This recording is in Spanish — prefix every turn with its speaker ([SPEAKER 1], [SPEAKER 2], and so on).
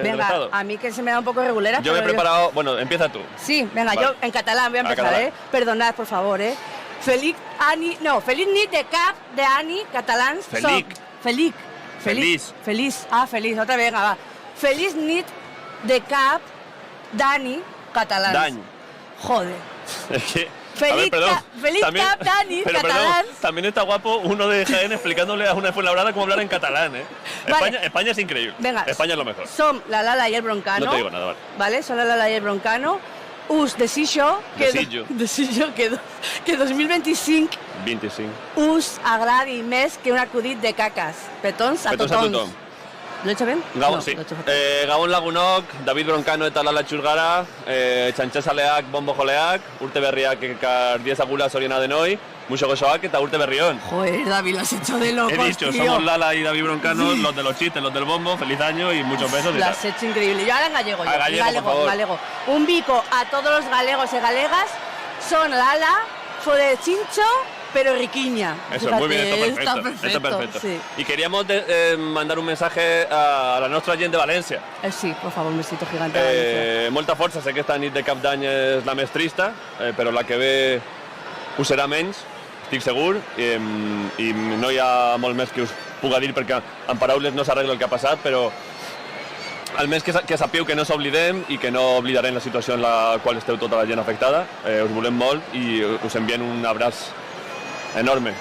[SPEAKER 1] Venga, a mí que se me da un poco regulera.
[SPEAKER 2] Yo me he preparado... Bueno, empieza tú.
[SPEAKER 1] Sí, venga,
[SPEAKER 2] vale.
[SPEAKER 1] Yo en catalán voy a empezar,
[SPEAKER 2] catalán.
[SPEAKER 1] Perdonad, por favor, Feliz nit de cap de Ani, catalans.
[SPEAKER 2] Felic.
[SPEAKER 1] Felic.
[SPEAKER 2] Feliç.
[SPEAKER 1] Feliç. Feliç. Otra vez, venga, va. Feliz nit de cap d'Ani, catalans.
[SPEAKER 2] Dany.
[SPEAKER 1] Joder.
[SPEAKER 2] Es que...
[SPEAKER 1] Feliz
[SPEAKER 2] también,
[SPEAKER 1] cap d'Ani,
[SPEAKER 2] pero
[SPEAKER 1] catalans.
[SPEAKER 2] Perdón, también está guapo uno de Jaén explicándole a una Fuenlabrada cómo hablar en catalán,
[SPEAKER 1] Vale.
[SPEAKER 2] España es increíble.
[SPEAKER 1] Venga.
[SPEAKER 2] España es lo mejor.
[SPEAKER 1] Som la Lala y el Broncano.
[SPEAKER 2] No te digo nada, vale.
[SPEAKER 1] Vale, som la Lala y el Broncano. Us desitjo que 2025
[SPEAKER 2] 25.
[SPEAKER 1] us agradi més que un acudit de caques. Petons a
[SPEAKER 2] Petons a
[SPEAKER 1] tothom.
[SPEAKER 2] tothom.
[SPEAKER 1] ¿Lo he hecho bien?
[SPEAKER 2] Gabon,
[SPEAKER 1] No,
[SPEAKER 2] sí.
[SPEAKER 1] lo he hecho fatal.
[SPEAKER 2] Gabon Lagunok, David Broncano eta Lala Txurgara, Txantxezaleak, Bombo Joleak, urte berriak ekar 10 agula zoriena denoi, muxo gozoak eta urte berrion.
[SPEAKER 1] Joder, David, lo has hecho de locos,
[SPEAKER 2] He dicho,
[SPEAKER 1] tío.
[SPEAKER 2] somos Lala y David Broncano, los de los chistes, los del bombo, feliz año y muchos besos y
[SPEAKER 1] Lo
[SPEAKER 2] tal.
[SPEAKER 1] has hecho increíble. Yo ahora en gallego.
[SPEAKER 2] A gallego, por favor.
[SPEAKER 1] Galego. Un bico a todos los galegos y galegas. Son Lala, fue de chincho, pero riquiña.
[SPEAKER 2] Eso,
[SPEAKER 1] Fíjate,
[SPEAKER 2] muy bien,
[SPEAKER 1] está perfecto.
[SPEAKER 2] Está perfecto.
[SPEAKER 1] Sí.
[SPEAKER 2] Y queríamos mandar un mensaje a la nostra gent de València.
[SPEAKER 1] Sí, por favor, un besito gigante. a Valencia.
[SPEAKER 2] Molta força, sé que esta nit de cap d'any és la més trista, però la que ve ho serà menys, estic segur, i no hi ha molt més que us puga dir perquè en paraules no s'arregla el que ha passat, però almenys que sapigueu que no s'oblidem i que no oblidarem la situació en la qual esteu tota la gent afectada. Us volem molt i us enviem un abraç enorme.